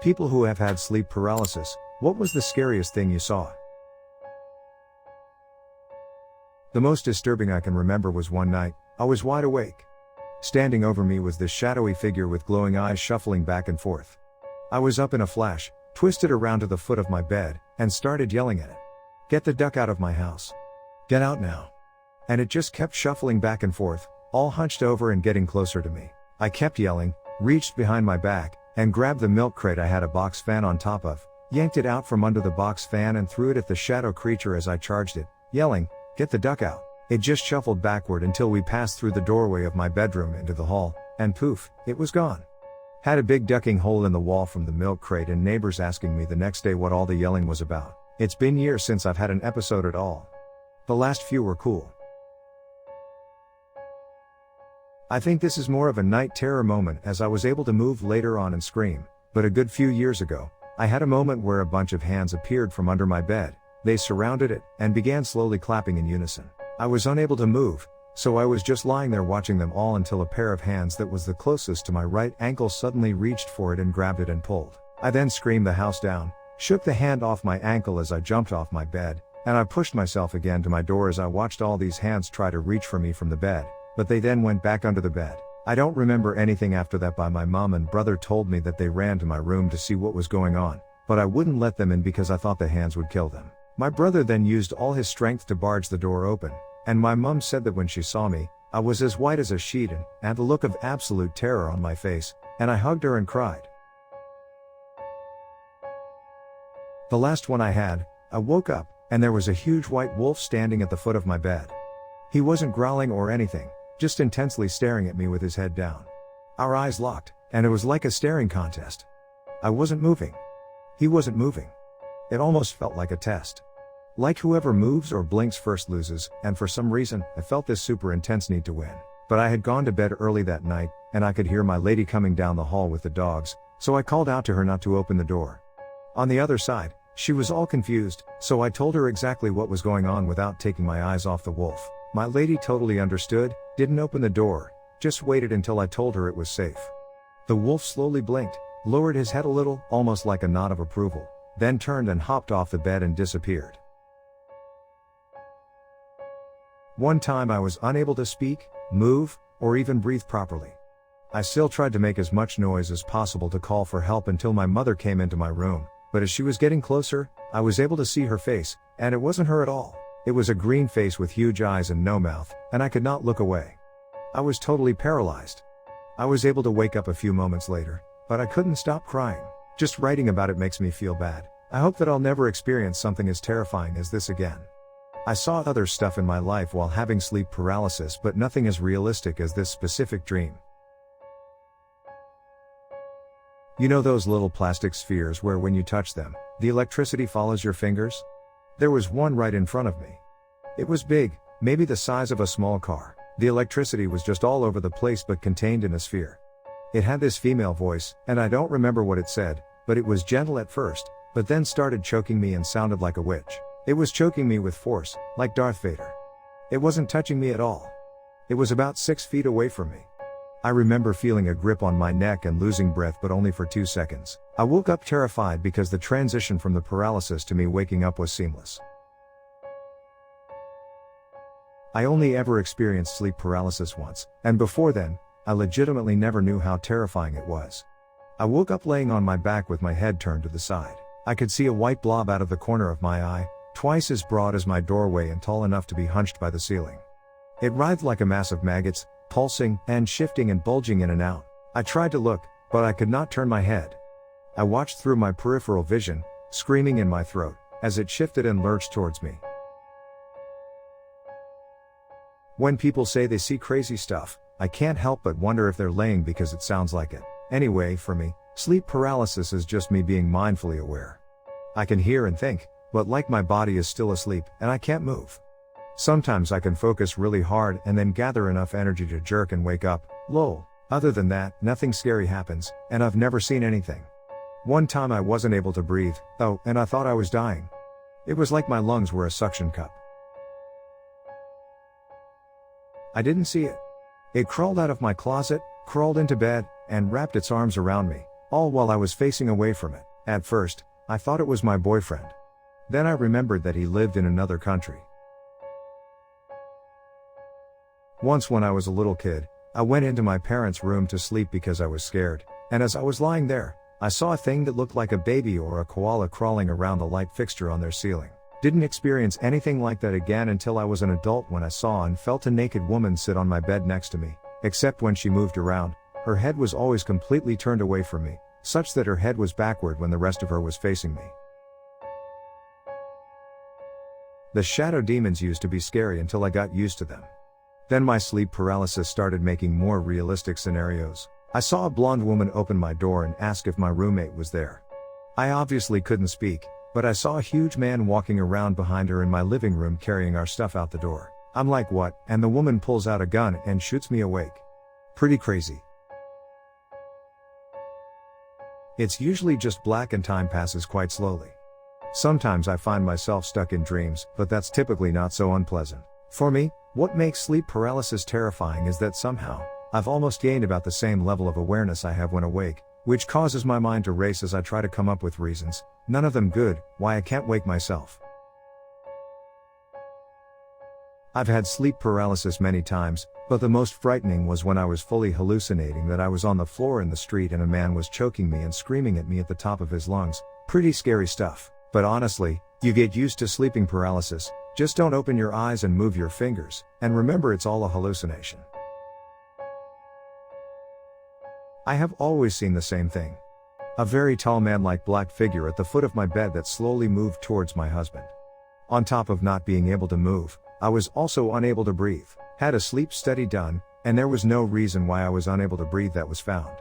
People who have had sleep paralysis, what was the scariest thing you saw? The most disturbing I can remember was one night, I was wide awake. Standing over me was this shadowy figure with glowing eyes shuffling back and forth. I was up in a flash, twisted around to the foot of my bed, and started yelling at it. "Get the duck out of my house. Get out now." And it just kept shuffling back and forth, all hunched over and getting closer to me. I kept yelling, reached behind my back, and grabbed the milk crate I had a box fan on top of, yanked it out from under the box fan and threw it at the shadow creature as I charged it, yelling, "Get the duck out." It just shuffled backward until we passed through the doorway of my bedroom into the hall, and poof, it was gone. Had a big ducking hole in the wall from the milk crate and neighbors asking me the next day what all the yelling was about. It's been years since I've had an episode at all. The last few were cool. I think this is more of a night terror moment as I was able to move later on and scream, but a good few years ago, I had a moment where a bunch of hands appeared from under my bed, they surrounded it, and began slowly clapping in unison. I was unable to move, so I was just lying there watching them all until a pair of hands that was the closest to my right ankle suddenly reached for it and grabbed it and pulled. I then screamed the house down, shook the hand off my ankle as I jumped off my bed, and I pushed myself again to my door as I watched all these hands try to reach for me from the bed, but they then went back under the bed. I don't remember anything after that. My mom and brother told me that they ran to my room to see what was going on, but I wouldn't let them in because I thought the hands would kill them. My brother then used all his strength to barge the door open, and my mom said that when she saw me, I was as white as a sheet and had the look of absolute terror on my face, and I hugged her and cried. The last one I had, I woke up, and there was a huge white wolf standing at the foot of my bed. He wasn't growling or anything, just intensely staring at me with his head down. Our eyes locked, and it was like a staring contest. I wasn't moving. He wasn't moving. It almost felt like a test. Like whoever moves or blinks first loses, and for some reason, I felt this super intense need to win. But I had gone to bed early that night, and I could hear my lady coming down the hall with the dogs, so I called out to her not to open the door. On the other side, she was all confused, so I told her exactly what was going on without taking my eyes off the wolf. My lady totally understood, didn't open the door, just waited until I told her it was safe. The wolf slowly blinked, lowered his head a little, almost like a nod of approval, then turned and hopped off the bed and disappeared. One time I was unable to speak, move, or even breathe properly. I still tried to make as much noise as possible to call for help until my mother came into my room, but as she was getting closer, I was able to see her face, and it wasn't her at all. It was a green face with huge eyes and no mouth, and I could not look away. I was totally paralyzed. I was able to wake up a few moments later, but I couldn't stop crying. Just writing about it makes me feel bad. I hope that I'll never experience something as terrifying as this again. I saw other stuff in my life while having sleep paralysis, but nothing as realistic as this specific dream. You know those little plastic spheres where when you touch them, the electricity follows your fingers? There was one right in front of me. It was big, maybe the size of a small car. The electricity was just all over the place but contained in a sphere. It had this female voice, and I don't remember what it said, but it was gentle at first, but then started choking me and sounded like a witch. It was choking me with force, like Darth Vader. It wasn't touching me at all. It was about 6 feet away from me. I remember feeling a grip on my neck and losing breath, but only for 2 seconds. I woke up terrified because the transition from the paralysis to me waking up was seamless. I only ever experienced sleep paralysis once, and before then, I legitimately never knew how terrifying it was. I woke up laying on my back with my head turned to the side. I could see a white blob out of the corner of my eye, twice as broad as my doorway and tall enough to be hunched by the ceiling. It writhed like a mass of maggots, pulsing, and shifting and bulging in and out. I tried to look, but I could not turn my head. I watched through my peripheral vision, screaming in my throat, as it shifted and lurched towards me. When people say they see crazy stuff, I can't help but wonder if they're lying because it sounds like it. Anyway, for me, sleep paralysis is just me being mindfully aware. I can hear and think, but like my body is still asleep, and I can't move. Sometimes I can focus really hard and then gather enough energy to jerk and wake up, lol. Other than that, nothing scary happens, and I've never seen anything. One time I wasn't able to breathe, though, and I thought I was dying. It was like my lungs were a suction cup. I didn't see it. It crawled out of my closet, crawled into bed, and wrapped its arms around me, all while I was facing away from it. At first, I thought it was my boyfriend. Then I remembered that he lived in another country. Once when I was a little kid, I went into my parents' room to sleep because I was scared, and as I was lying there, I saw a thing that looked like a baby or a koala crawling around the light fixture on their ceiling. Didn't experience anything like that again until I was an adult when I saw and felt a naked woman sit on my bed next to me, except when she moved around, her head was always completely turned away from me, such that her head was backward when the rest of her was facing me. The shadow demons used to be scary until I got used to them. Then my sleep paralysis started making more realistic scenarios. I saw a blonde woman open my door and ask if my roommate was there. I obviously couldn't speak, but I saw a huge man walking around behind her in my living room carrying our stuff out the door. I'm like, what? And the woman pulls out a gun and shoots me awake. Pretty crazy. It's usually just black and time passes quite slowly. Sometimes I find myself stuck in dreams, but that's typically not so unpleasant. For me, what makes sleep paralysis terrifying is that somehow, I've almost gained about the same level of awareness I have when awake, which causes my mind to race as I try to come up with reasons, none of them good, why I can't wake myself. I've had sleep paralysis many times, but the most frightening was when I was fully hallucinating that I was on the floor in the street and a man was choking me and screaming at me at the top of his lungs. Pretty scary stuff. But honestly, you get used to sleeping paralysis, just don't open your eyes and move your fingers, and remember it's all a hallucination. I have always seen the same thing. A very tall man-like black figure at the foot of my bed that slowly moved towards my husband. On top of not being able to move, I was also unable to breathe. Had a sleep study done, and there was no reason why I was unable to breathe that was found.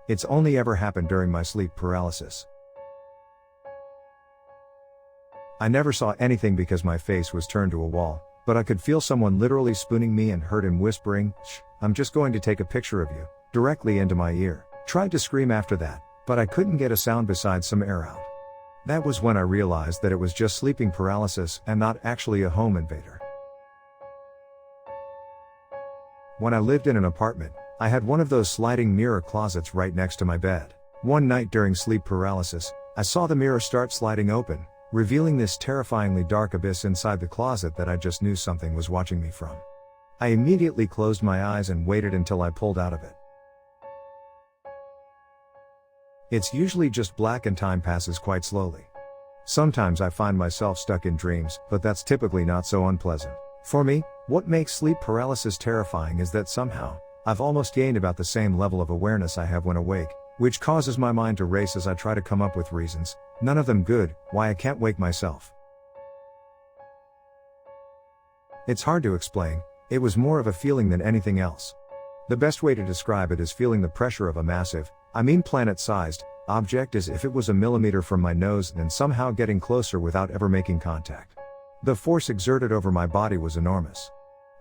It's only ever happened during my sleep paralysis. I never saw anything because my face was turned to a wall, but I could feel someone literally spooning me and heard him whispering, "Shh, I'm just going to take a picture of you," directly into my ear. Tried to scream after that, but I couldn't get a sound besides some air out. That was when I realized that it was just sleeping paralysis and not actually a home invader. When I lived in an apartment, I had one of those sliding mirror closets right next to my bed. One night during sleep paralysis, I saw the mirror start sliding open, revealing this terrifyingly dark abyss inside the closet that I just knew something was watching me from. I immediately closed my eyes and waited until I pulled out of it. It's usually just black and time passes quite slowly. Sometimes I find myself stuck in dreams, but that's typically not so unpleasant. For me, what makes sleep paralysis terrifying is that somehow, I've almost gained about the same level of awareness I have when awake, which causes my mind to race as I try to come up with reasons, none of them good, why I can't wake myself. It's hard to explain, it was more of a feeling than anything else. The best way to describe it is feeling the pressure of a massive, planet-sized, object as if it was a millimeter from my nose and somehow getting closer without ever making contact. The force exerted over my body was enormous.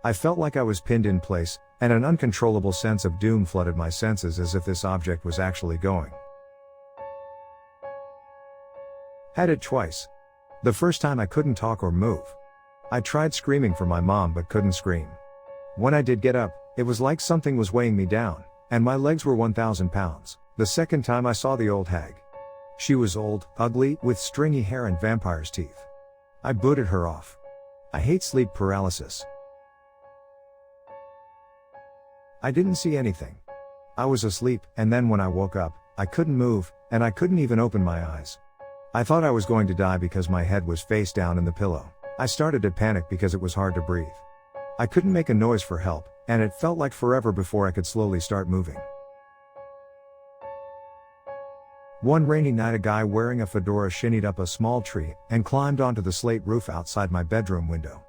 I felt like I was pinned in place, and an uncontrollable sense of doom flooded my senses as if this object was actually going. Had it twice. The first time I couldn't talk or move. I tried screaming for my mom but couldn't scream. When I did get up, it was like something was weighing me down, and my legs were 1,000 pounds. The second time I saw the old hag. She was old, ugly, with stringy hair and vampire's teeth. I booted her off. I hate sleep paralysis. I didn't see anything. I was asleep, and then when I woke up, I couldn't move, and I couldn't even open my eyes. I thought I was going to die because my head was face down in the pillow. I started to panic because it was hard to breathe. I couldn't make a noise for help, and it felt like forever before I could slowly start moving. One rainy night a guy wearing a fedora shinnied up a small tree and climbed onto the slate roof outside my bedroom window.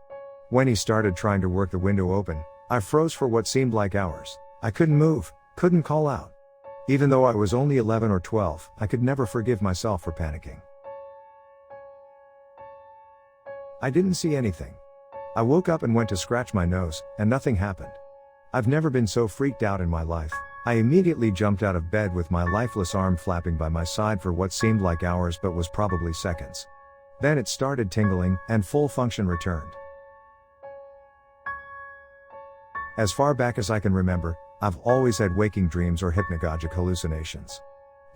When he started trying to work the window open, I froze for what seemed like hours. I couldn't move, couldn't call out. Even though I was only 11 or 12, I could never forgive myself for panicking. I didn't see anything. I woke up and went to scratch my nose, and nothing happened. I've never been so freaked out in my life. I immediately jumped out of bed with my lifeless arm flapping by my side for what seemed like hours but was probably seconds. Then it started tingling, and full function returned. As far back as I can remember, I've always had waking dreams or hypnagogic hallucinations.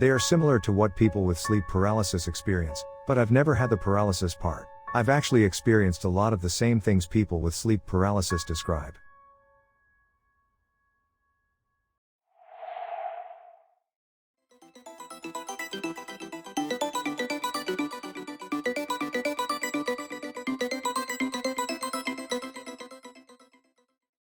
They are similar to what people with sleep paralysis experience, but I've never had the paralysis part. I've actually experienced a lot of the same things people with sleep paralysis describe.